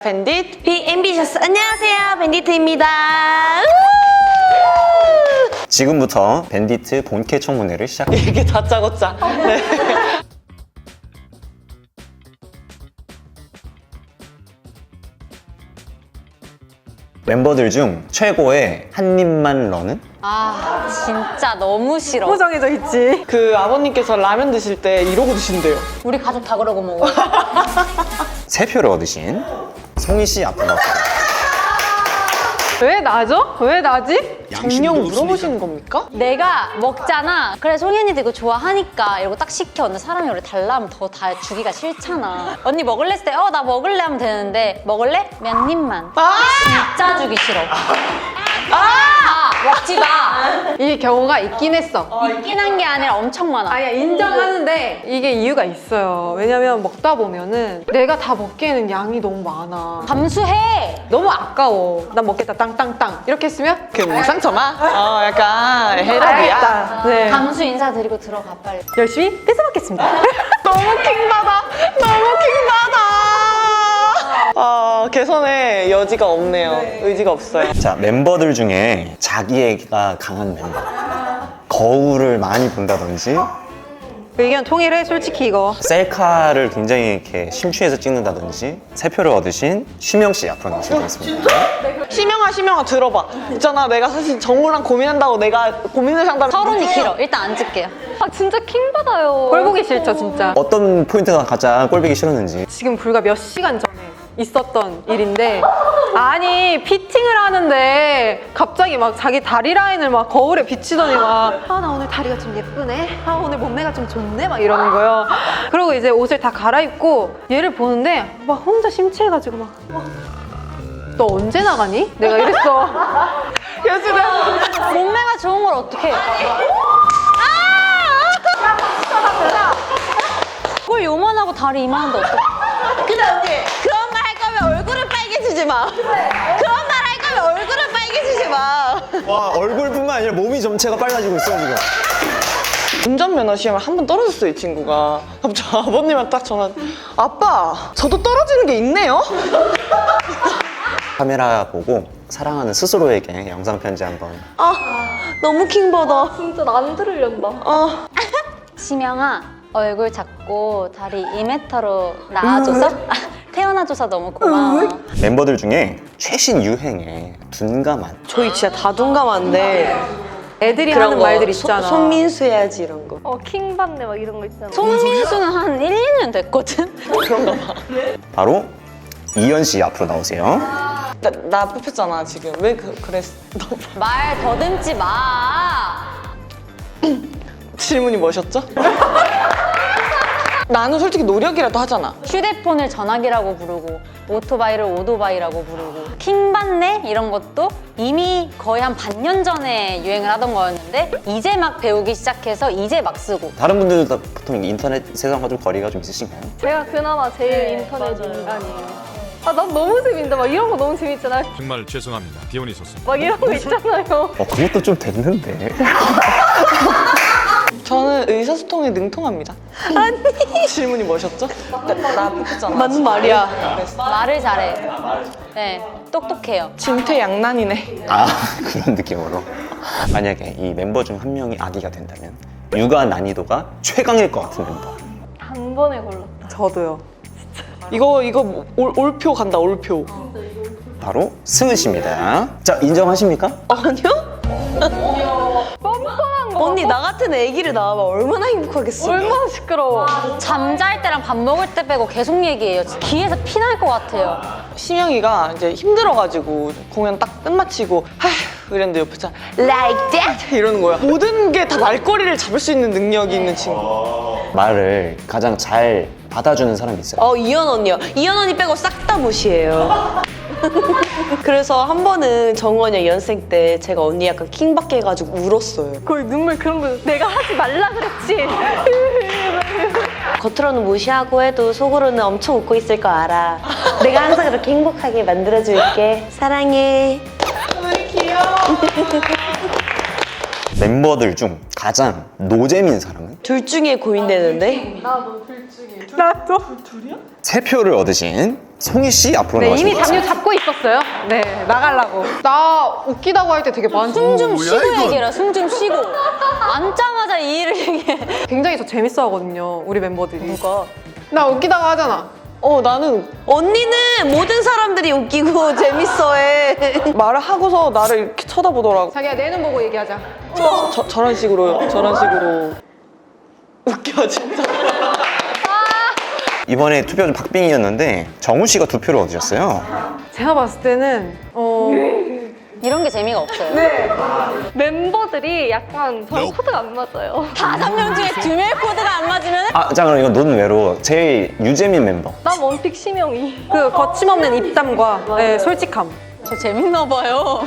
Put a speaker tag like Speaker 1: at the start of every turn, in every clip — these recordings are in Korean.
Speaker 1: 밴딧
Speaker 2: 비 앰비셔스. 안녕하세요, 밴디트입니다.
Speaker 3: 지금부터 밴디트 본캐 청문회를 시작합니다.
Speaker 1: 이게 다짜고짜. 네.
Speaker 3: 멤버들 중 최고의 한 입만 러는?
Speaker 2: 아, 진짜 너무 싫어.
Speaker 1: 너무 정해져 있지. 그 아버님께서 라면 드실 때 이러고 드신대요.
Speaker 2: 우리 가족 다 그러고 먹어.
Speaker 3: 3표를 얻으신 성희 씨 앞으로 나오세요.
Speaker 4: 왜 나죠? 왜 나지?
Speaker 1: 정령 물어보시는 겁니까?
Speaker 2: 내가 먹잖아. 그래, 송현이도 이거 좋아하니까 이러고 딱 시켜. 근데 사람이 원래 달라 하면 더 다 주기가 싫잖아. 언니 먹을래 했을 때 나 먹을래 하면 되는데 먹을래? 몇 입만. 진짜 주기 싫어. 먹지 마.
Speaker 4: 이 경우가 있긴 했어.
Speaker 2: 있긴 한 게 아니라 엄청 많아.
Speaker 4: 아니야, 인정하는데 이게 이유가 있어요. 왜냐면 먹다 보면은 내가 다 먹기에는 양이 너무 많아.
Speaker 2: 감수해.
Speaker 4: 너무 아까워. 난 먹겠다, 땅땅땅. 이렇게 했으면
Speaker 1: 그 상처마? 약간 해답이야.
Speaker 4: 네.
Speaker 2: 감수 인사드리고 들어가 빨리.
Speaker 4: 열심히 뺏어먹겠습니다.
Speaker 1: 너무 킹받아. 너무 킹받아. 개선의 여지가 없네요. 의지가 없어요.
Speaker 3: 자, 멤버들 중에 자기애가 강한 멤버. 거울을 많이 본다든지
Speaker 4: 의견 통일해, 솔직히 이거.
Speaker 3: 셀카를 굉장히 이렇게 심취해서 찍는다든지 3표를 얻으신 쉬명 씨 앞으로 나오시면 되겠습니다.
Speaker 1: 시명아 들어봐. 있잖아, 내가 사실 정우랑 고민한다고 내가 고민을 상담을
Speaker 2: 서론이 길어. 일단 앉을게요.
Speaker 4: 아, 진짜 킹받아요. 꼴 보기 싫죠, 진짜.
Speaker 3: 어떤 포인트가 가장 꼴보기 싫었는지.
Speaker 4: 지금 불과 몇 시간 전에 있었던 일인데, 아니 피팅을 하는데 갑자기 막 자기 다리 라인을 막 거울에 비치더니 막 나 오늘 다리가 좀 예쁘네, 오늘 몸매가 좀 좋네, 막 이러는 거예요. 그리고 이제 옷을 다 갈아입고 얘를 보는데 막 혼자 심취해가지고 막 너 언제 나가니? 내가 이랬어.
Speaker 2: 몸매가 좋은 걸 어떡해. 꼴 요만하고 다리 이만한데 어떡해.
Speaker 1: 근데 언니, 그런 말 할 거면 얼굴을 빨개지지 마. 그런 말 할 거면 얼굴을 빨개지지 마.
Speaker 3: 와, 얼굴뿐만 아니라 몸이 전체가 빨라지고 있어요, 지금.
Speaker 1: 운전면허 시험을 한 번 떨어졌어요, 이 친구가. 갑자기 아버님한테 딱 전화. 아빠, 저도 떨어지는 게 있네요?
Speaker 3: 카메라 보고 사랑하는 스스로에게 영상 편지 한번.
Speaker 1: 너무 킹받아.
Speaker 4: 진짜 난 들으련다.
Speaker 2: 시명아, 얼굴 작고 다리 2m로 나와줘서 태어나줘서 너무 고마워.
Speaker 3: 멤버들 중에 최신 유행의 둔감한
Speaker 5: 저희 진짜 다 둔감한데
Speaker 4: 애들이 하는 말들 있잖아.
Speaker 5: 손민수 해야지 이런 거.
Speaker 4: 킹받네 막 이런 거 있잖아.
Speaker 2: 송민수는 한 1, 2년 됐거든?
Speaker 1: 그런가 봐.
Speaker 3: 바로 이현 씨 앞으로 나오세요.
Speaker 1: 나 뽑혔잖아, 지금. 왜 그랬어?
Speaker 2: 말 더듬지 마.
Speaker 1: 질문이 뭐셨죠? 나는 솔직히 노력이라도 하잖아.
Speaker 2: 휴대폰을 전화기라고 부르고 오토바이를 오토바이라고 부르고 킹받네? 이런 것도 이미 거의 한 반년 전에 유행을 하던 거였는데 이제 막 배우기 시작해서 이제 막 쓰고.
Speaker 3: 다른 분들도 보통 인터넷 세상과 좀 거리가 좀 있으신가요?
Speaker 4: 제가 그나마 제일 인터넷 인간이에요. 난 너무 재밌다. 막 이런 거 너무 재밌잖아.
Speaker 6: 정말 죄송합니다. 디오니소스.
Speaker 4: 막 이런 거 있잖아요.
Speaker 3: 그것도 좀 됐는데.
Speaker 1: 저는 의사소통에 능통합니다. 아니. 질문이 뭐셨죠? 나 뽑혔잖아.
Speaker 5: 맞는 말이야.
Speaker 1: 그랬어.
Speaker 2: 말을 잘해. 네, 똑똑해요.
Speaker 1: 진퇴양난이네.
Speaker 3: 그런 느낌으로. 만약에 이 멤버 중 한 명이 아기가 된다면 육아 난이도가 최강일 것 같은 멤버.
Speaker 4: 한 번에 골랐다.
Speaker 5: 저도요.
Speaker 1: 이거 올표 간다, 올표.
Speaker 3: 바로 승은 씨입니다. 자, 인정하십니까?
Speaker 1: 아니요?
Speaker 5: 언니 나 같은 애기를 낳으면 얼마나 행복하겠어.
Speaker 4: 얼마나 시끄러워.
Speaker 2: 잠잘 때랑 밥 먹을 때 빼고 계속 얘기해요. 귀에서 피 날 것 같아요.
Speaker 1: 심영이가 이제 힘들어가지고 공연 딱 끝마치고 아휴 이랬는데 옆에 차 like that 이러는 거야. 모든 게 다 말거리를 잡을 수 있는 능력이 있는 친구.
Speaker 3: 말을 가장 잘 받아주는 사람이 있어요.
Speaker 5: 이현 언니요. 이현 언니 빼고 싹 다 무시해요. 그래서 한 번은 정우 언니 연생 때 제가 언니 약간 킹받게 해가지고 울었어요.
Speaker 4: 거의 눈물 그런 거 내가 하지 말라 그랬지.
Speaker 5: 겉으로는 무시하고 해도 속으로는 엄청 웃고 있을 거 알아. 내가 항상 그렇게 행복하게 만들어줄게. 사랑해.
Speaker 3: 멤버들 중 가장 노잼인 사람은
Speaker 5: 둘 중에 고민되는데.
Speaker 4: 나도.
Speaker 3: 3표를 얻으신 송희 씨 앞으로
Speaker 4: 네,
Speaker 3: 나와주시면
Speaker 4: 이미 담요 잡고 있었어요. 네, 나가려고. 나 웃기다고 할 때 되게 많죠.
Speaker 2: 숨 좀 쉬고 얘기해라. 숨 좀 쉬고. 앉자마자 이 일을 얘기해.
Speaker 4: 굉장히 저 재밌어 하거든요, 우리 멤버들이.
Speaker 2: 누가?
Speaker 4: 나 웃기다고 하잖아.
Speaker 1: 나는
Speaker 5: 언니는 모든 사람들이 웃기고 재밌어해.
Speaker 1: 말을 하고서 나를 이렇게 쳐다보더라고.
Speaker 4: 자기야, 내 눈 보고 얘기하자.
Speaker 1: 저런 식으로 웃겨 진짜.
Speaker 3: 이번에 투표 좀 박빙이었는데 정우 씨가 2표를 얻으셨어요.
Speaker 4: 제가 봤을 때는
Speaker 2: 이런 게 재미가 없어요.
Speaker 7: 멤버들이 약간 저랑 코드가 안 맞아요.
Speaker 2: 5명 중에 2명의 코드가 안 맞으면
Speaker 3: 자 그럼 이건 논외로 제일 유재민 멤버.
Speaker 7: 난 원픽 심영이.
Speaker 4: 그 거침없는 입담과 네, 솔직함.
Speaker 2: 저 재밌나 봐요.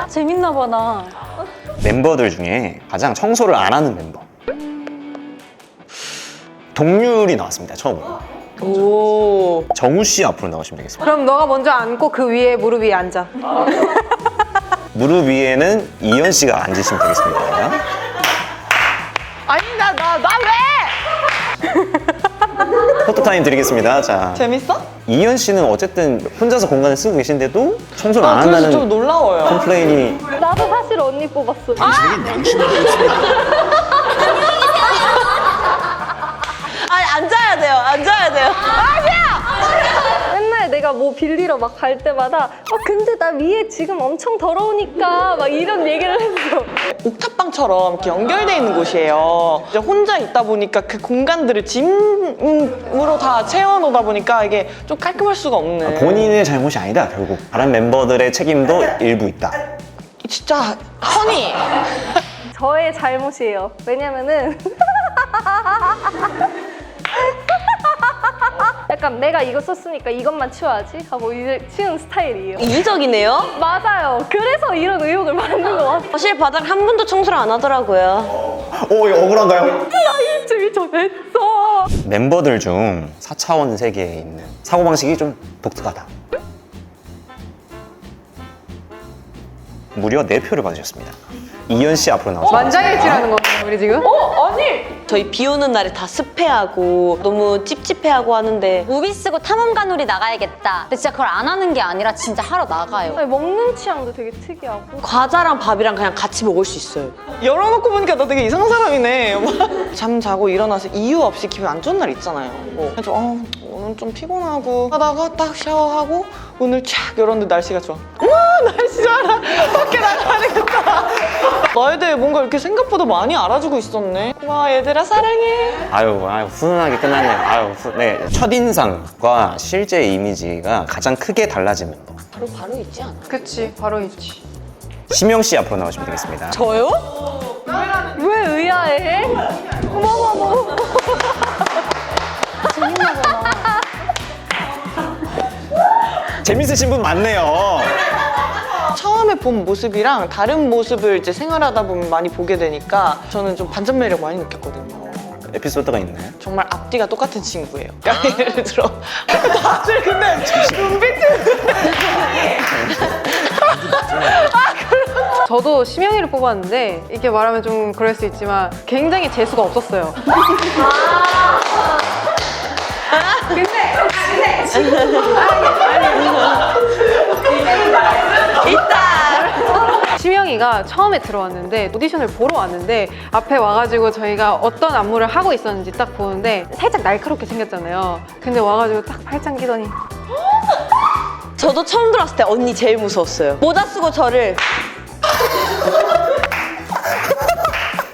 Speaker 2: 재밌나 봐 나.
Speaker 3: 멤버들 중에 가장 청소를 안 하는 멤버. 동률이 나왔습니다, 처음으로.
Speaker 1: 오.
Speaker 3: 정우 씨 앞으로 나오시면 되겠습니다.
Speaker 4: 그럼 너가 먼저 앉고 그 위에 무릎 위에 앉아.
Speaker 3: 무릎 위에는 이현 씨가 앉으시면 되겠습니다.
Speaker 1: 아니 나 왜?
Speaker 3: 포토타임 드리겠습니다. 자,
Speaker 1: 재밌어?
Speaker 3: 이현 씨는 어쨌든 혼자서 공간을 쓰고 계신데도 청소를 안
Speaker 1: 그래서
Speaker 3: 한다는
Speaker 1: 좀 놀라워요.
Speaker 3: 컴플레인이.
Speaker 7: 나도 사실 언니 뽑았어.
Speaker 5: 아니, 앉아야 돼요.
Speaker 7: 맨날 내가 뭐 빌리러 막 갈 때마다 근데 나 위에 지금 엄청 더러우니까 막 이런 얘기를 했어.
Speaker 1: 옥탑방처럼 이렇게 연결돼 있는 곳이에요. 이제 혼자 있다 보니까 그 공간들을 짐으로 다 채워놓다 보니까 이게 좀 깔끔할 수가 없네.
Speaker 3: 본인의 잘못이 아니다, 결국. 다른 멤버들의 책임도 일부 있다.
Speaker 1: 진짜 허니.
Speaker 7: 저의 잘못이에요. 왜냐면은 약간 내가 이거 썼으니까 이것만 치워야지 하고 이제 치우는 스타일이에요.
Speaker 5: 이기적이네요.
Speaker 7: 맞아요. 그래서 이런 의욕을 받는 것 같아요.
Speaker 5: 사실 바닥 한 번도 청소를 안 하더라고요.
Speaker 3: 이거 억울한가요?
Speaker 7: 일주일 전에 했어.
Speaker 3: 멤버들 중 4차원 세계에 있는 사고방식이 좀 독특하다. 무려 4표를 받으셨습니다. 이현 씨 앞으로 나오시면
Speaker 4: 만장일치라는 거예요, 우리 지금?
Speaker 5: 저희 비 오는 날에 다 습해하고 너무 찝찝해하고 하는데
Speaker 2: 우비 쓰고 탐험가놀이 나가야겠다. 근데 진짜 그걸 안 하는 게 아니라 진짜 하러 나가요.
Speaker 7: 아니, 먹는 취향도 되게 특이하고.
Speaker 5: 과자랑 밥이랑 그냥 같이 먹을 수 있어요.
Speaker 1: 열어놓고 보니까 나 되게 이상한 사람이네. 잠 자고 일어나서 이유 없이 기분 안 좋은 날 있잖아요. 그래서 오늘 좀 피곤하고 하다가 딱 샤워하고 오늘 촥 열었는데 날씨가 좋아. 날씨 좋아라. 밖에 나가야 되겠다. 나에 대해 뭔가 이렇게 생각보다 많이 알아주고 있었네. 와 얘들아 사랑해.
Speaker 3: 아유, 훈훈하게 끝났네요. 네. 첫인상과 실제 이미지가 가장 크게 달라진 멤버.
Speaker 5: 바로 있지 않아?
Speaker 4: 그치, 바로 있지.
Speaker 3: 심영 씨 앞으로 나오시면 되겠습니다.
Speaker 2: 저요?
Speaker 7: 왜 의아해? 어머머머.
Speaker 3: 재밌으신 분 많네요.
Speaker 1: 처음에 본 모습이랑 다른 모습을 이제 생활하다 보면 많이 보게 되니까 저는 좀 반전 매력 많이 느꼈거든요.
Speaker 3: 에피소드가 있나요?
Speaker 1: 정말 앞뒤가 똑같은 친구예요. 그러니까 예를 들어 다들 근데 눈빛이
Speaker 4: 저도 심영이를 뽑았는데 이렇게 말하면 좀 그럴 수 있지만 굉장히 재수가 없었어요. 심영이가 처음에 들어왔는데 오디션을 보러 왔는데 앞에 와가지고 저희가 어떤 안무를 하고 있었는지 딱 보는데 살짝 날카롭게 생겼잖아요. 근데 와가지고 딱 팔짱 끼더니
Speaker 5: 저도 처음 들어왔을 때 언니 제일 무서웠어요. 모자 쓰고 저를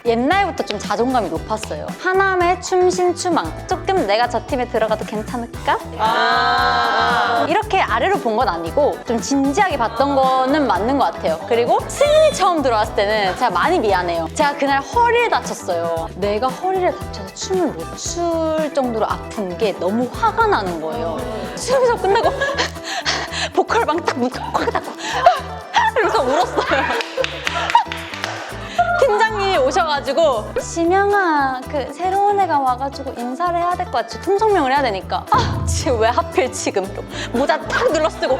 Speaker 2: 옛날부터 좀 자존감이 높았어요. 하남의 춤신추망. 조금 내가 저 팀에 들어가도 괜찮을까? 이렇게 아래로 본 건 아니고 좀 진지하게 봤던 거는 맞는 것 같아요. 그리고 승인이 처음 들어왔을 때는 제가 많이 미안해요. 제가 그날 허리를 다쳤어요. 내가 허리를 다쳐서 춤을 못 출 정도로 아픈 게 너무 화가 나는 거예요. 수업에서 끝나고 보컬방 딱 묶고 콱 닫고 이러면서 울었어요. 팀장님이 오셔가지고 심영아 그 새로운 애가 와가지고 인사를 해야 될 것 같지 통성명을 해야 되니까 지금 왜 하필 지금 모자 탁 눌러쓰고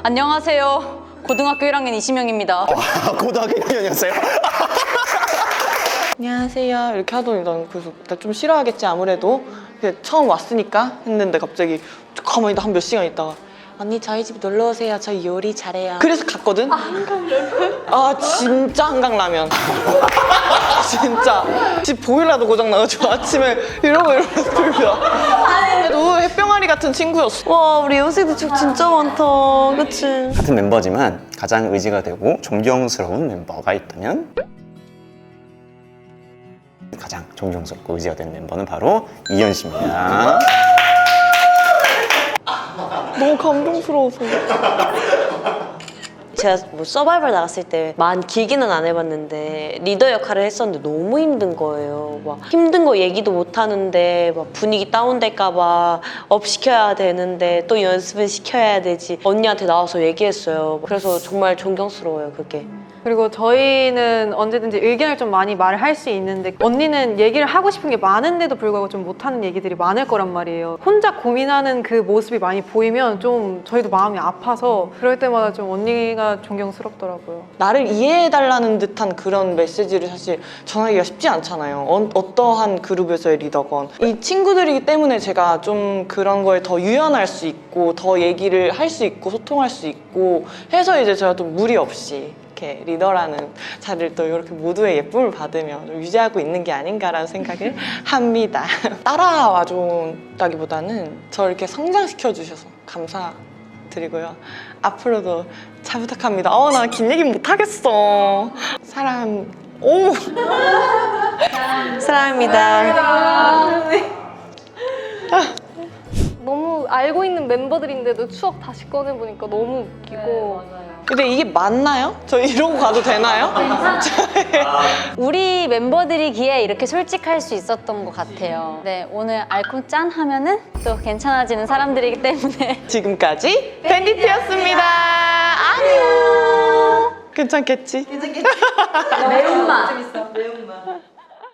Speaker 2: 안녕하세요 고등학교 1학년 이시명입니다.
Speaker 3: 고등학교 1학년이었어요?
Speaker 1: 안녕하세요 이렇게 하더니 난 그래서 나 좀 싫어하겠지 아무래도. 근데 처음 왔으니까 했는데 갑자기 가만히 한 몇 시간 있다가 언니 저희 집 놀러 오세요. 저 요리 잘해요. 그래서 갔거든. 아 진짜 한강라면. 진짜 집 보일러도 고장 나가지고 아침에 이러면서 들려. 그래도 햇병아리 같은 친구였어.
Speaker 5: 와 우리 연습생 쪽 진짜 많다. 그치?
Speaker 3: 같은 멤버지만 가장 의지가 되고 존경스러운 멤버가 있다면 가장 존경스럽고 의지가 되는 멤버는 바로 이현 씨입니다.
Speaker 1: 너무 감동스러워서.
Speaker 5: 제가 뭐 서바이벌 나갔을 때 만 길게는 안 해봤는데 리더 역할을 했었는데 너무 힘든 거예요. 막 힘든 거 얘기도 못 하는데 막 분위기 다운될까봐 업 시켜야 되는데 또 연습은 시켜야 되지. 언니한테 나와서 얘기했어요. 그래서 정말 존경스러워요 그게.
Speaker 4: 그리고 저희는 언제든지 의견을 좀 많이 말을 할 수 있는데 언니는 얘기를 하고 싶은 게 많은데도 불구하고 좀 못하는 얘기들이 많을 거란 말이에요. 혼자 고민하는 그 모습이 많이 보이면 좀 저희도 마음이 아파서 그럴 때마다 좀 언니가 존경스럽더라고요.
Speaker 1: 나를 이해해달라는 듯한 그런 메시지를 사실 전하기가 쉽지 않잖아요. 어떠한 그룹에서의 리더건. 이 친구들이기 때문에 제가 좀 그런 거에 더 유연할 수 있고 더 얘기를 할 수 있고 소통할 수 있고 해서 이제 제가 좀 무리 없이 이렇게 리더라는 자리를 또 이렇게 모두의 예쁨을 받으며 좀 유지하고 있는 게 아닌가라는 생각을 합니다. 따라와 준다기보다는 저를 이렇게 성장시켜 주셔서 감사드리고요. 앞으로도 잘 부탁합니다. 나 긴 얘기 못 하겠어. 사랑. 오.
Speaker 5: 사랑합니다.
Speaker 7: 너무 알고 있는 멤버들인데도 추억 다시 꺼내보니까 너무 웃기고.
Speaker 1: 근데 이게 맞나요? 저 이러고 가도 되나요?
Speaker 2: 우리 멤버들이기에 이렇게 솔직할 수 있었던 것 같아요. 네, 오늘 알콩 짠 하면은 또 괜찮아지는 사람들이기 때문에
Speaker 1: 지금까지 밴디트였습니다. 안녕. 괜찮겠지?
Speaker 2: 매운맛.